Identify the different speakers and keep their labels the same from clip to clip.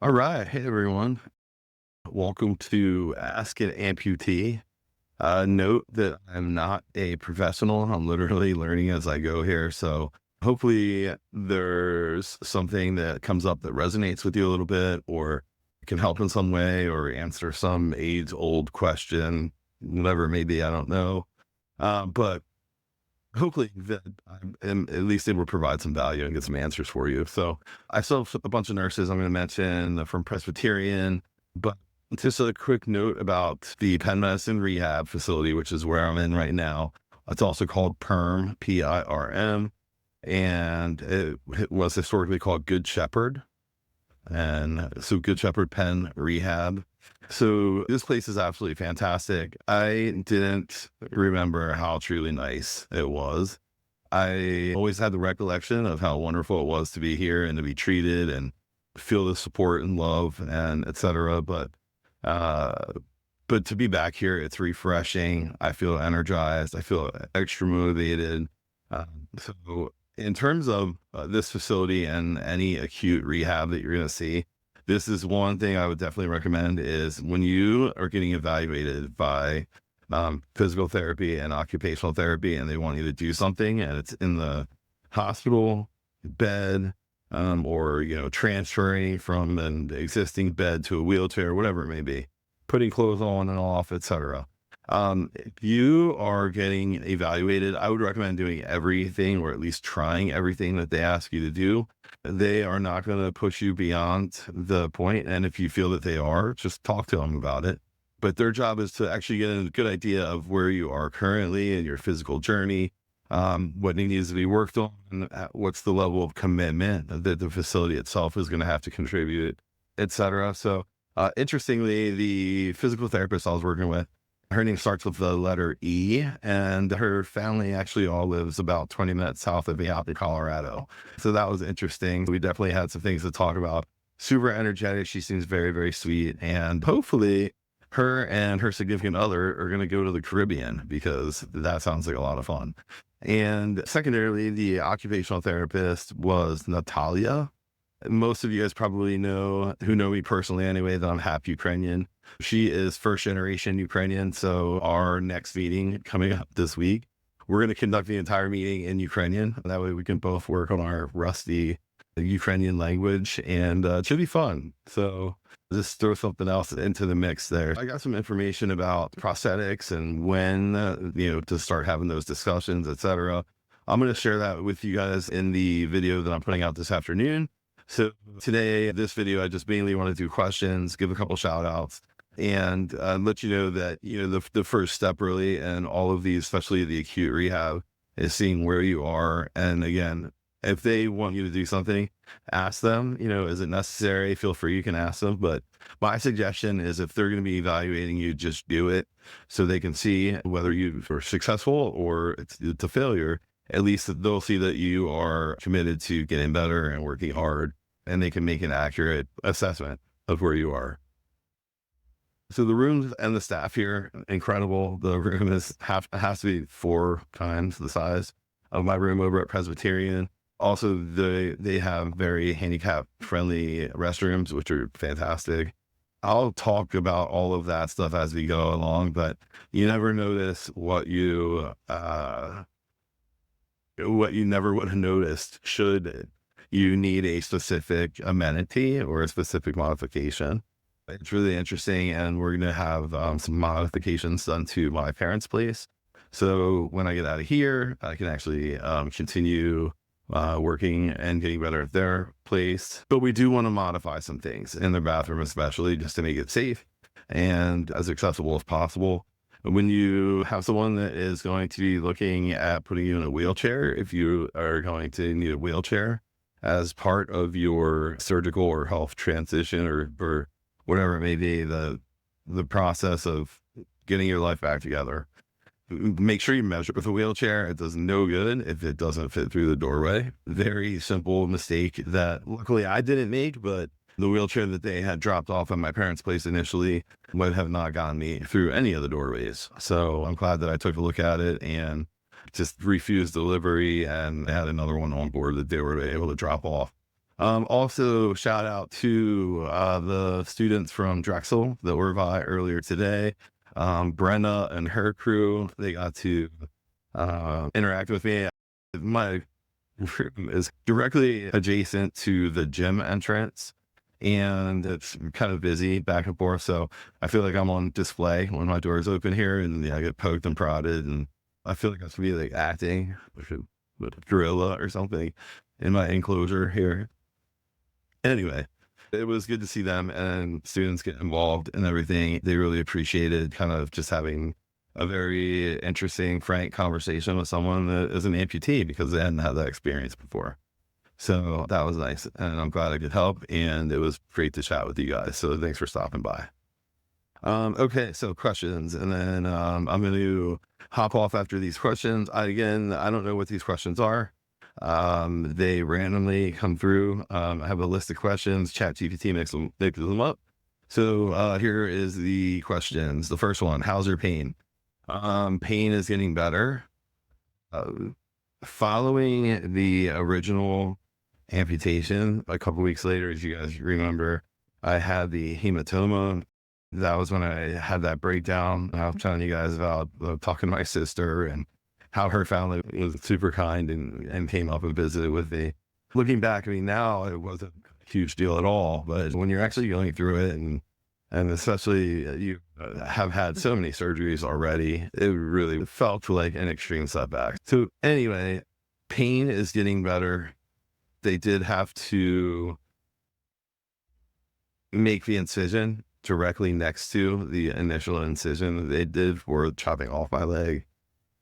Speaker 1: All right. Hey, everyone. Welcome to Ask an Amputee. Note that I'm not a professional. I'm literally learning as I go here. So hopefully there's something that comes up that resonates with you a little bit or can help in some way or answer some age old question, whatever it may be. I don't know. But hopefully that I am at least able to provide some value and get some answers for you. So I still have a bunch of nurses I'm going to mention from Presbyterian, but just a quick note about the Penn Medicine Rehab Facility, which is where I'm in right now. It's also called PERM, PIRM, and it was historically called Good Shepherd. And so Good Shepherd Penn Rehab. So this place is absolutely fantastic. I didn't remember how truly nice it was. I always had the recollection of how wonderful it was to be here and to be treated and feel the support and love and etc. Uh, but to be back here, it's refreshing. I feel energized. I feel extra motivated. So in terms of this facility and any acute rehab that you're going to see, this is one thing I would definitely recommend is when you are getting evaluated by physical therapy and occupational therapy, and they want you to do something, and it's in the hospital bed, or transferring from an existing bed to a wheelchair, whatever it may be, putting clothes on and off, etc. If you are getting evaluated, I would recommend doing everything or at least trying everything that they ask you to do. They are not going to push you beyond the point, and if you feel that they are, just talk to them about it. But their job is to actually get a good idea of where you are currently in your physical journey, what needs to be worked on, and what's the level of commitment that the facility itself is going to have to contribute, etc. So, interestingly, the physical therapist I was working with, her name starts with the letter E, and her family actually all lives about 20 minutes south of Amputee, Colorado. So that was interesting. We definitely had some things to talk about. Super energetic. She seems very, very sweet. And hopefully her and her significant other are going to go to the Caribbean because that sounds like a lot of fun. And secondarily, the occupational therapist was Natalia. Most of you guys probably know, who know me personally anyway, that I'm half Ukrainian. She is first generation Ukrainian. So our next meeting coming up this week, we're going to conduct the entire meeting in Ukrainian. That way we can both work on our rusty Ukrainian language, and it should be fun. So just throw something else into the mix there. I got some information about prosthetics and when, to start having those discussions, etc. I'm going to share that with you guys in the video that I'm putting out this afternoon. So today, this video, I just mainly want to do questions, give a couple shout outs, and let you know that, the first step really and all of these, especially the acute rehab, is seeing where you are. And again, if they want you to do something, ask them, is it necessary? Feel free, you can ask them. But my suggestion is if they're going to be evaluating you, just do it so they can see whether you are successful or it's a failure. At least they'll see that you are committed to getting better and working hard, and they can make an accurate assessment of where you are. So the rooms and the staff here, incredible. The room has to be 4 times the size of my room over at Presbyterian. Also, they have very handicap friendly restrooms, which are fantastic. I'll talk about all of that stuff as we go along, but you never notice what you never would have noticed should you need a specific amenity or a specific modification. It's really interesting, and we're going to have some modifications done to my parents' place. So when I get out of here, I can actually continue working and getting better at their place. But we do want to modify some things in the bathroom, especially just to make it safe and as accessible as possible. When you have someone that is going to be looking at putting you in a wheelchair, if you are going to need a wheelchair as part of your surgical or health transition or whatever it may be, the process of getting your life back together, make sure you measure with a wheelchair. It does no good if it doesn't fit through the doorway. Very simple mistake that luckily I didn't make, but the wheelchair that they had dropped off at my parents' place initially would have not gotten me through any of the doorways. So I'm glad that I took a look at it and just refused delivery and had another one on board that they were able to drop off. Also, shout out to the students from Drexel that were by earlier today. Brenna and her crew, they got to interact with me. My room is directly adjacent to the gym entrance, and it's kind of busy back and forth. So I feel like I'm on display when my doors open here, and I get poked and prodded, and I feel like I should be like acting with a gorilla or something in my enclosure here. Anyway, it was good to see them and students get involved and everything. They really appreciated kind of just having a very interesting, frank conversation with someone that is an amputee because they hadn't had that experience before. So that was nice. And I'm glad I could help. And it was great to chat with you guys. So thanks for stopping by. Okay, so questions, and then I'm going to hop off after these questions. I don't know what these questions are. They randomly come through. I have a list of questions. ChatGPT makes them up. So here is the questions. The first one: how's your pain? Pain is getting better. Uh, Following the original amputation, a couple weeks later, as you guys remember, I had the hematoma. That was when I had that breakdown. I was telling you guys about talking to my sister and how her family was super kind and came up and visited with me. Looking back, I mean, now it wasn't a huge deal at all, but when you're actually going through it and especially you have had so many surgeries already, it really felt like an extreme setback. So anyway, pain is getting better. They did have to make the incision directly next to the initial incision that they did for chopping off my leg.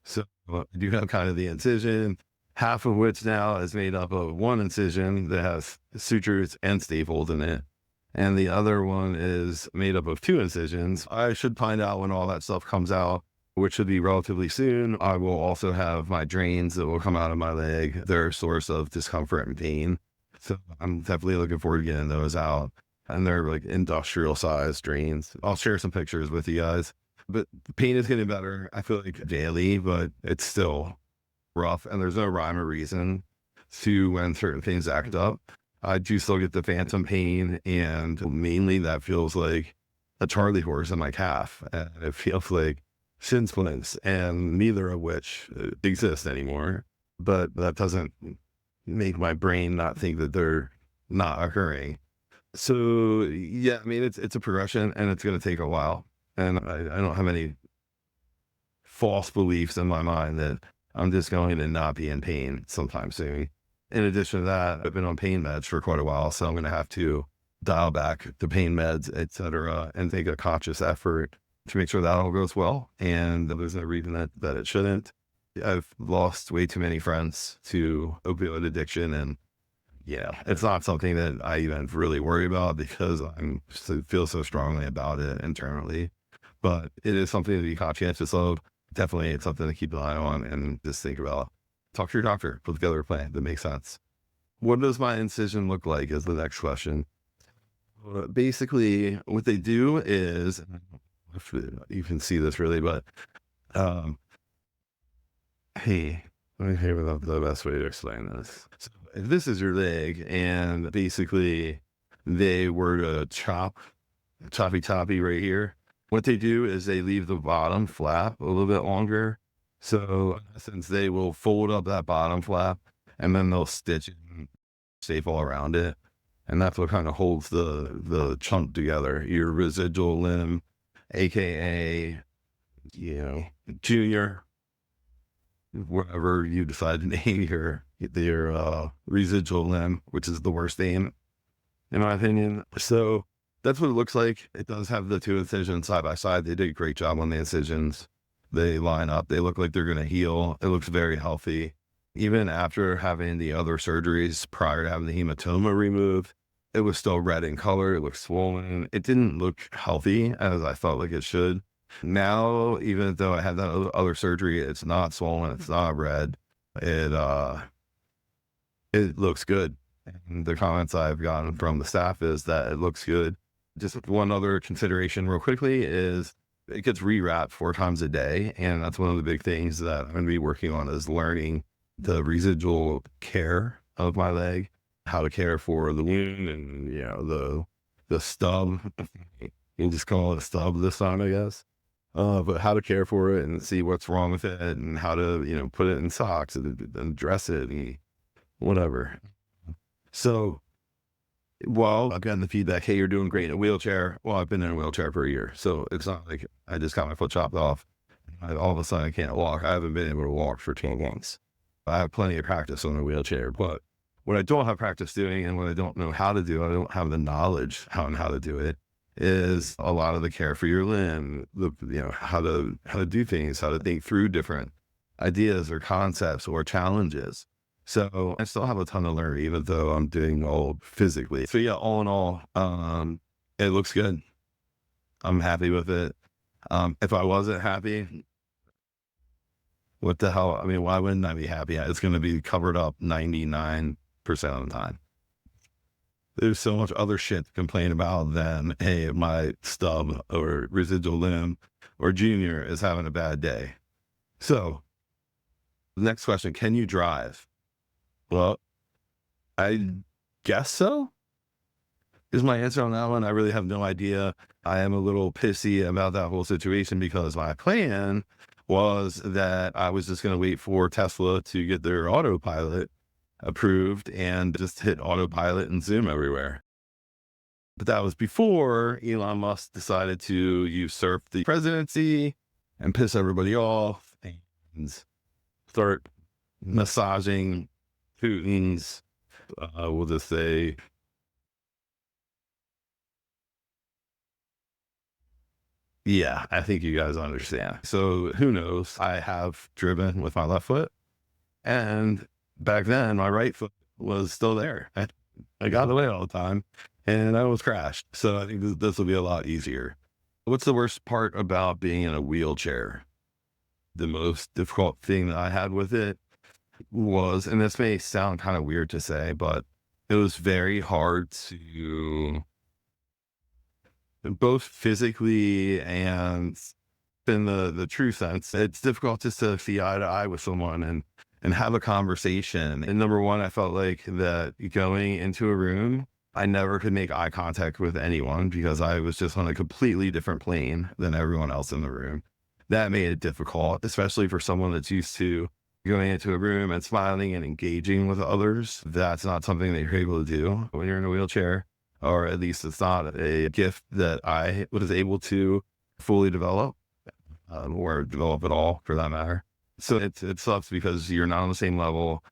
Speaker 1: So I do have kind of the incision, half of which now is made up of one incision that has sutures and staples in it. And the other one is made up of two incisions. I should find out when all that stuff comes out, which should be relatively soon. I will also have my drains that will come out of my leg. They're a source of discomfort and pain. So I'm definitely looking forward to getting those out. And they're like industrial sized drains. I'll share some pictures with you guys. But the pain is getting better, I feel like daily, but it's still rough. And there's no rhyme or reason to when certain things act up. I do still get the phantom pain, and mainly that feels like a Charlie horse in my calf. And it feels like shin splints, and neither of which exist anymore. But that doesn't make my brain not think that they're not occurring. So yeah, I mean, it's a progression and it's going to take a while. And I don't have any false beliefs in my mind that I'm just going to not be in pain sometime soon. In addition to that, I've been on pain meds for quite a while, so I'm going to have to dial back the pain meds, etc., and take a conscious effort to make sure that all goes well. And there's no reason that it shouldn't. I've lost way too many friends to opioid addiction, and yeah, it's not something that I even really worry about because feel so strongly about it internally. But it is something to be conscientious of. Definitely, it's something to keep an eye on and just think about. Talk to your doctor, put together a plan that makes sense. What does my incision look like is the next question. Basically, what they do is, I don't know if you can see this really, but um, hey, let me hear the best way to explain this. So if this is your leg, and basically they were to choppy right here. What they do is they leave the bottom flap a little bit longer. So in essence, they will fold up that bottom flap and then they'll stitch it and staple around it. And that's what kind of holds the chunk together. Your residual limb, aka, junior, whatever you decide to name your residual limb, which is the worst name, in my opinion. So that's what it looks like. It does have the two incisions side by side. They did a great job on the incisions. They line up. They look like they're going to heal. It looks very healthy. Even after having the other surgeries prior to having the hematoma removed, it was still red in color. It looked swollen. It didn't look healthy as I felt like it should. Now, even though I had that other surgery, it's not swollen. It's not red. It looks good. And the comments I've gotten from the staff is that it looks good. Just one other consideration real quickly is it gets rewrapped 4 times a day. And that's one of the big things that I'm going to be working on is learning the residual care of my leg. how to care for the wound and, the stub. You can just call it a stub this time, I guess. But how to care for it and see what's wrong with it and how to, put it in socks and dress it and whatever. So while I've gotten the feedback, hey, you're doing great in a wheelchair. Well, I've been in a wheelchair for a year. So it's not like I just got my foot chopped off. All of a sudden I can't walk. I haven't been able to walk for 12 months. I have plenty of practice on a wheelchair, but what I don't have practice doing and what I don't know how to do, I don't have the knowledge how to do it, is a lot of the care for your limb, how to do things, how to think through different ideas or concepts or challenges. So I still have a ton to learn, even though I'm doing all physically. So yeah, all in all, it looks good. I'm happy with it. If I wasn't happy, what the hell? I mean, why wouldn't I be happy? It's going to be covered up 99% of the time. There's so much other shit to complain about than, hey, my stub or residual limb or junior is having a bad day. So, the next question, can you drive? Well, I guess so is my answer on that one. I really have no idea. I am a little pissy about that whole situation because my plan was that I was just going to wait for Tesla to get their autopilot approved and just hit autopilot and zoom everywhere. But that was before Elon Musk decided to usurp the presidency and piss everybody off and start massaging Putin's, we'll just say, yeah, I think you guys understand. So who knows? I have driven with my left foot, and back then my right foot was still there. I got away all the time, and I was crashed. So I think this will be a lot easier. What's the worst part about being in a wheelchair? The most difficult thing that I had with it was, and this may sound kind of weird to say, but it was very hard to both physically and in the true sense. It's difficult just to see eye to eye with someone and have a conversation. And number one, I felt like that going into a room, I never could make eye contact with anyone because I was just on a completely different plane than everyone else in the room. That made it difficult, especially for someone that's used to going into a room and smiling and engaging with others. That's not something that you're able to do when you're in a wheelchair, or at least it's not a gift that I was able to fully develop, or develop at all for that matter. So it sucks because you're not on the same level.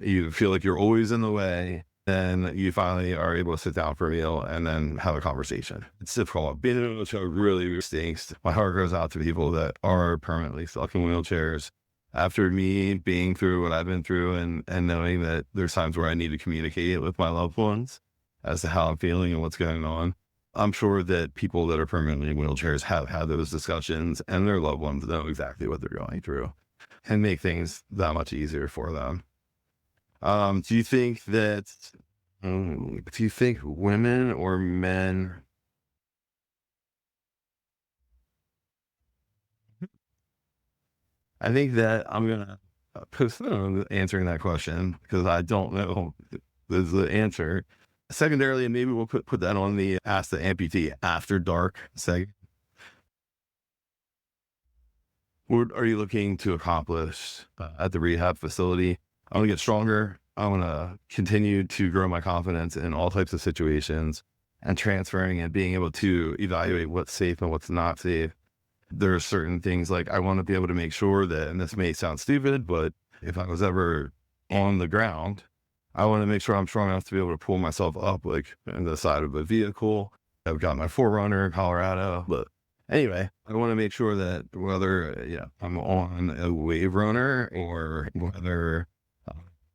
Speaker 1: You feel like you're always in the way. Then you finally are able to sit down for a meal and then have a conversation. It's difficult. Being in a wheelchair really stinks. My heart goes out to people that are permanently stuck in wheelchairs. After me being through what I've been through and knowing that there's times where I need to communicate with my loved ones as to how I'm feeling and what's going on, I'm sure that people that are permanently in wheelchairs have had those discussions and their loved ones know exactly what they're going through and make things that much easier for them. Do you think that, do you think women or men, I think that I'm going to postpone answering that question because I don't know the answer. Secondarily, maybe we'll put that on the Ask the Amputee After Dark segment. What are you looking to accomplish at the rehab facility? I want to get stronger. I want to continue to grow my confidence in all types of situations and transferring and being able to evaluate what's safe and what's not safe. There are certain things like I want to be able to make sure that, and this may sound stupid, but if I was ever on the ground, I want to make sure I'm strong enough to be able to pull myself up, like in the side of a vehicle. I've got my Forerunner in Colorado, but anyway, I want to make sure that whether I'm on a wave runner or whether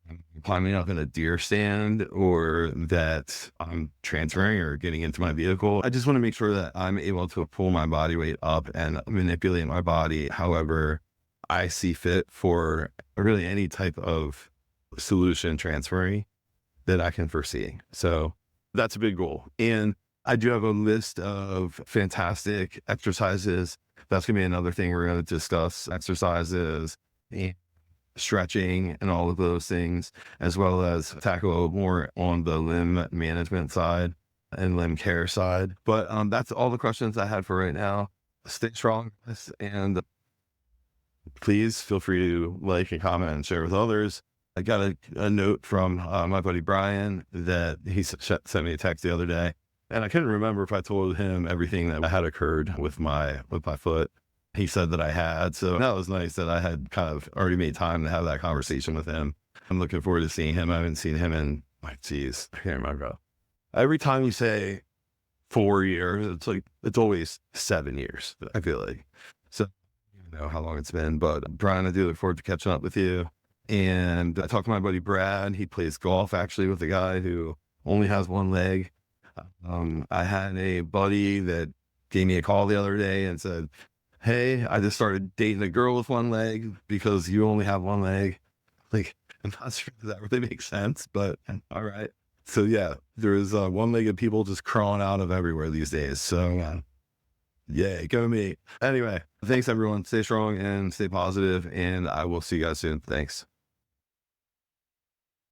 Speaker 1: I'm climbing up in a deer stand or that I'm transferring or getting into my vehicle, I just want to make sure that I'm able to pull my body weight up and manipulate my body however I see fit for really any type of solution transferring that I can foresee. So that's a big goal. And I do have a list of fantastic exercises. That's going to be another thing we're going to discuss, exercises and stretching and all of those things, as well as tackle more on the limb management side and limb care side. But that's all the questions I had for right now. Stay strong, guys, and please feel free to like and comment and share with others. I got a note from my buddy Brian that he sent me a text the other day, and I couldn't remember if I told him everything that had occurred with my foot. He said that I had, so that was nice that I had kind of already made time to have that conversation with him. I'm looking forward to seeing him. I haven't seen him in, like, geez, I can't remember. Every time you say 4 years, it's like it's always 7 years. I feel like so. You know how long it's been, but Brian, I do look forward to catching up with you. And I talked to my buddy Brad. He plays golf actually with a guy who only has one leg. I had a buddy that gave me a call the other day and said, "Hey, I just started dating a girl with one leg because you only have one leg." Like, I'm not sure if that really makes sense, but all right. So yeah, there's one-legged people just crawling out of everywhere these days. So yeah, go me. Anyway, thanks everyone. Stay strong and stay positive, and I will see you guys soon. Thanks.